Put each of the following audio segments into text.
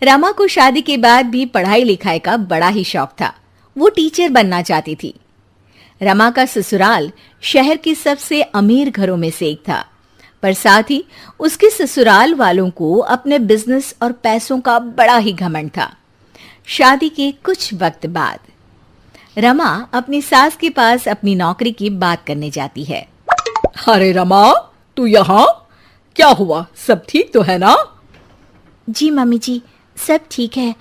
रमा को शादी के बाद भी पढ़ाई लिखाई का बड़ा ही शौक था। वो टीचर बनना चाहती थी। रमा का ससुराल शहर के सबसे अमीर घरों में से एक था, पर साथ ही उसके ससुराल वालों को अपने बिजनेस और पैसों का बड़ा ही घमंड था। शादी के कुछ वक्त बाद रमा अपनी सास के पास अपनी नौकरी की बात करने जाती है। अरे रमा, तू यहाँ? क्या हुआ, सब ठीक तो है ना? जी मम्मी जी, सब ठीक है।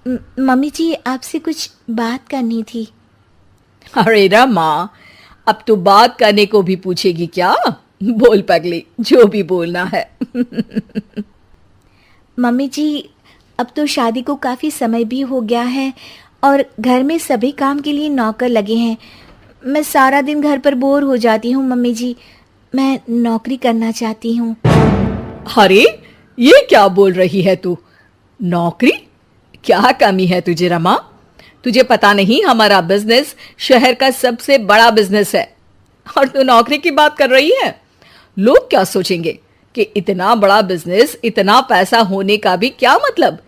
मम्मी जी, आपसे कुछ बात करनी थी। अरे रमा, अब तू बात करने को भी पूछेगी क्या? बोल पगली, जो भी बोलना है। मम्मी जी, अब तो शादी को काफ़ी समय भी हो गया है और घर में सभी काम के लिए नौकर लगे हैं। मैं सारा दिन घर पर बोर हो जाती हूँ मम्मी जी, मैं नौकरी करना चाहती हूँ। अरे, ये क्या बोल रही है तू? नौकरी? क्या कमी है तुझे रमा? तुझे पता नहीं, हमारा बिजनेस शहर का सबसे बड़ा बिजनेस है और तू नौकरी की बात कर रही है? लोग क्या सोचेंगे कि इतना बड़ा बिजनेस, इतना पैसा होने का भी क्या मतलब,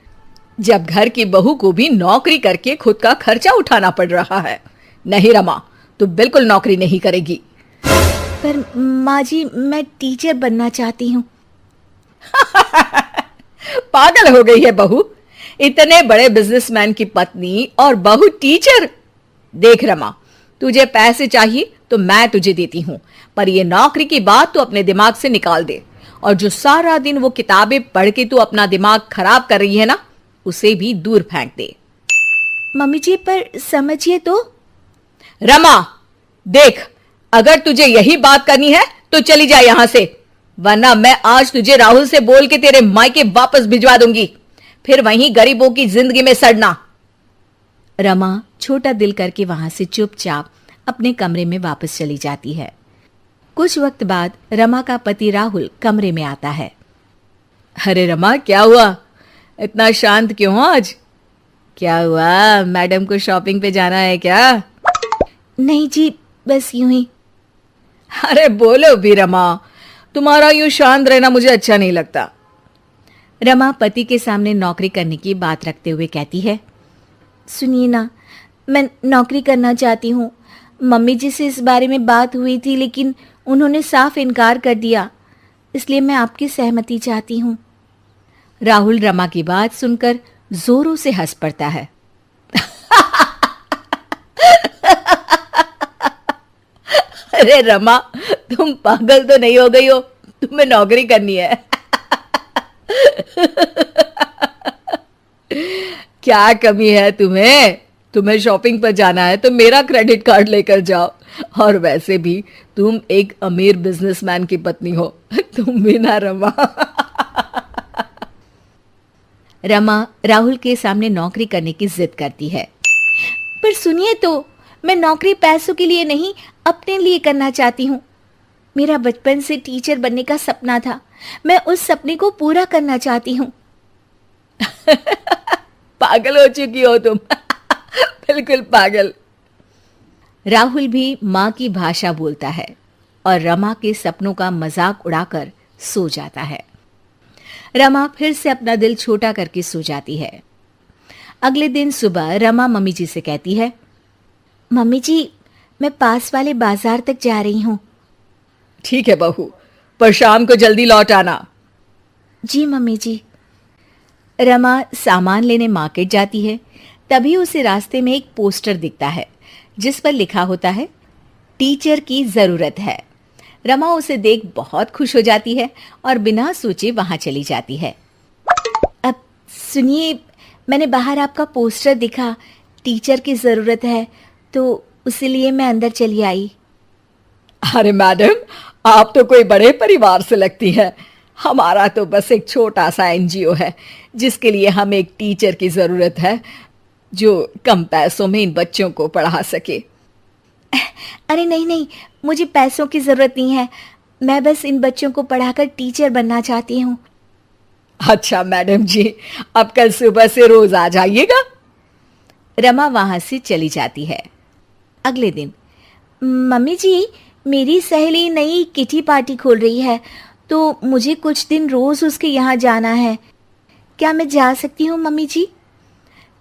जब घर की बहू को भी नौकरी करके खुद का खर्चा उठाना पड़ रहा है। नहीं रमा, तू बिल्कुल नौकरी नहीं करेगी। पर माँ जी, मैं टीचर बनना चाहती हूँ। पागल हो गई है बहू? इतने बड़े बिजनेसमैन की पत्नी और बहू टीचर? देख रमा, तुझे पैसे चाहिए तो मैं तुझे देती हूँ, पर ये नौकरी की बात तू अपने दिमाग से निकाल दे। और जो सारा दिन वो किताबें पढ़ के तू अपना दिमाग खराब कर रही है ना, उसे भी दूर फेंक दे। मम्मी जी, पर समझिए तो। रमा देख, अगर तुझे यही बात करनी है तो चली जा यहां से, वरना मैं आज तुझे राहुल से बोल के तेरे मायके वापस भिजवा दूंगी, फिर वहीं गरीबों की जिंदगी में सड़ना। रमा छोटा दिल करके वहां से चुपचाप अपने कमरे में वापस चली जाती है। कुछ वक्त बाद रमा का पति राहुल कमरे में आता है। अरे रमा, क्या हुआ? इतना शांत क्यों हो आज? क्या हुआ, मैडम को शॉपिंग पे जाना है क्या? नहीं जी, बस यूं ही। अरे बोलो भी रमा, तुम्हारा यूं शांत रहना मुझे अच्छा नहीं लगता। रमा पति के सामने नौकरी करने की बात रखते हुए कहती है, सुनिए ना, मैं नौकरी करना चाहती हूँ। मम्मी जी से इस बारे में बात हुई थी, लेकिन उन्होंने साफ इनकार कर दिया, इसलिए मैं आपकी सहमति चाहती हूँ। राहुल रमा की बात सुनकर जोरों से हंस पड़ता है। अरे रमा, तुम पागल तो नहीं हो गई हो? तुम्हें नौकरी करनी है। क्या कमी है तुम्हें? तुम्हें शॉपिंग पर जाना है तो मेरा क्रेडिट कार्ड लेकर जाओ, और वैसे भी तुम एक अमीर बिजनेसमैन की पत्नी हो, तुम भी ना रमा। रमा राहुल के सामने नौकरी करने की जिद करती है। पर सुनिए तो, मैं नौकरी पैसों के लिए नहीं, अपने लिए करना चाहती हूँ। मेरा बचपन से टीचर बनने का सपना था, मैं उस सपने को पूरा करना चाहती हूँ। पागल हो चुकी हो तुम। बिल्कुल पागल। राहुल भी माँ की भाषा बोलता है और रमा के सपनों का मजाक उड़ाकर सो जाता है। रमा फिर से अपना दिल छोटा करके सो जाती है। अगले दिन सुबह रमा मम्मी जी से कहती है, मम्मी जी, मैं पास वाले बाजार तक जा रही हूँ। ठीक है बहू, पर शाम को जल्दी लौट आना। जी मम्मी जी। रमा सामान लेने मार्केट जाती है, तभी उसे रास्ते में एक पोस्टर दिखता है जिस पर लिखा होता है, टीचर की जरूरत है। रमा उसे देख बहुत खुश हो जाती है और बिना सोचे वहां चली जाती है। अब सुनिए, मैंने बाहर आपका पोस्टर दिखा, टीचर की जरूरत है, तो इसीलिए मैं अंदर चली आई। अरे मैडम, आप तो कोई बड़े परिवार से लगती हैं। हमारा तो बस एक छोटा सा एनजीओ है जिसके लिए हमें एक टीचर की जरूरत है जो कम पैसों में इन बच्चों को पढ़ा सके। अरे नहीं नहीं, मुझे पैसों की जरूरत नहीं है, मैं बस इन बच्चों को पढ़ाकर टीचर बनना चाहती हूँ। अच्छा मैडम जी, अब कल सुबह से रोज आ जाइएगा। रमा वहां से चली जाती है। अगले दिन, मम्मी जी, मेरी सहेली नई किटी पार्टी खोल रही है, तो मुझे कुछ दिन रोज उसके यहाँ जाना है। क्या मैं जा सकती हूँ मम्मी जी?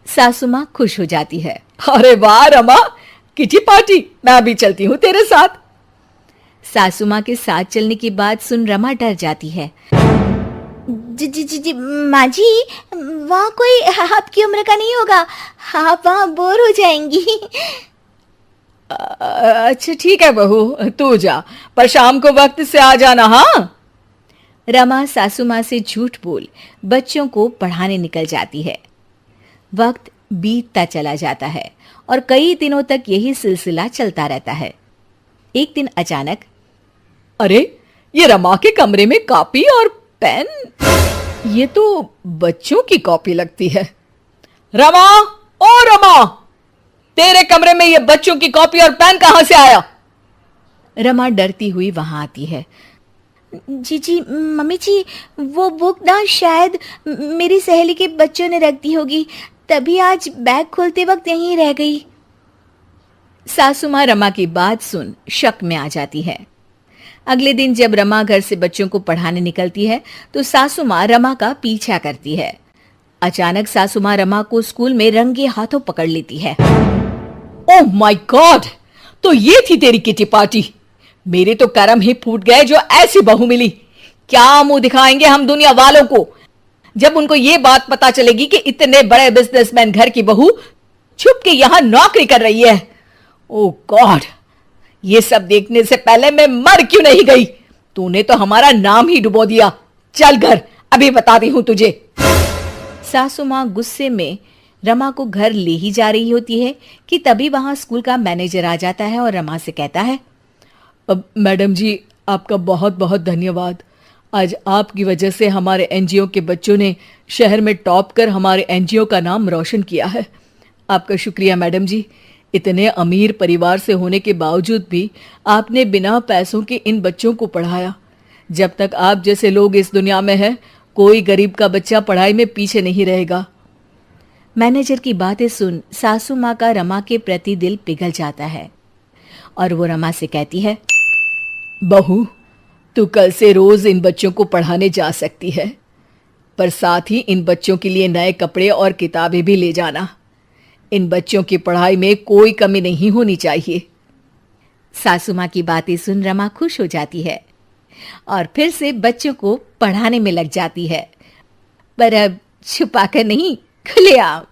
सासू माँ खुश हो जाती है। अरे वाह रमा, किटी पार्टी, मैं भी चलती हूँ तेरे साथ। सासू माँ के साथ चलने की बात सुन रमा डर जाती है। जी जी जी जी माँ जी, वहाँ कोई आपकी उम्र का नहीं होगा, आप वहाँ बोर हो जाएंगी। अच्छा ठीक है बहू, तू जा, पर शाम को वक्त से आ जाना। हाँ। रमा सासू माँ से झूठ बोल बच्चों को पढ़ाने निकल जाती है। वक्त बीतता चला जाता है और कई दिनों तक यही सिलसिला चलता रहता है। एक दिन अचानक, अरे ये रमा के कमरे में कॉपी और पेन, ये तो बच्चों की कॉपी लगती है। रमा, ओ रमा, तेरे कमरे में ये बच्चों की कॉपी और पेन कहां से आया? रमा डरती हुई वहां आती है। जी जी मम्मी जी, वो बुक ना शायद मेरी सहेली के बच्चों ने रख दी होगी, तभी आज बैग खोलते वक्त यहीं रह गई। सासू माँ रमा की बात सुन शक में आ जाती है। अगले दिन जब रमा घर से बच्चों को पढ़ाने निकलती है तो सासू माँ रमा का पीछा करती है। अचानक सासू माँ रमा को स्कूल में रंगे हाथों पकड़ लेती है। ओह माय गॉड, तो ये थी तेरी किटी पार्टी। मेरे तो करम ही फूट गए जो ऐसी बहू मिली। क्या मुंह दिखाएंगे हम दुनिया वालों को जब उनको ये बात पता चलेगी कि इतने बड़े बिजनेसमैन घर की बहू छुप के यहां नौकरी कर रही है। ओह गॉड, ये सब देखने से पहले मैं मर क्यों नहीं गई? तूने तो हमारा नाम ही डुबो दिया। चल घर, अभी बताती हूं तुझे। सासू माँ गुस्से में रमा को घर ले ही जा रही होती है कि तभी वहां स्कूल का मैनेजर आ जाता है और रमा से कहता है, अब मैडम जी, आपका बहुत बहुत धन्यवाद। आज आपकी वजह से हमारे एनजीओ के बच्चों ने शहर में टॉप कर हमारे एनजीओ का नाम रोशन किया है। आपका शुक्रिया मैडम जी। इतने अमीर परिवार से होने के बावजूद भी आपने बिना पैसों के इन बच्चों को पढ़ाया। जब तक आप जैसे लोग इस दुनिया में हैं, कोई गरीब का बच्चा पढ़ाई में पीछे नहीं रहेगा। मैनेजर की बातें सुन सासू माँ का रमा के प्रति दिल पिघल जाता है और वो रमा से कहती है, बहू, तू कल से रोज इन बच्चों को पढ़ाने जा सकती है, पर साथ ही इन बच्चों के लिए नए कपड़े और किताबें भी ले जाना। इन बच्चों की पढ़ाई में कोई कमी नहीं होनी चाहिए। सासू माँ की बातें सुन रमा खुश हो जाती है और फिर से बच्चों को पढ़ाने में लग जाती है, पर अब छुपाकर नहीं, खुलेआम।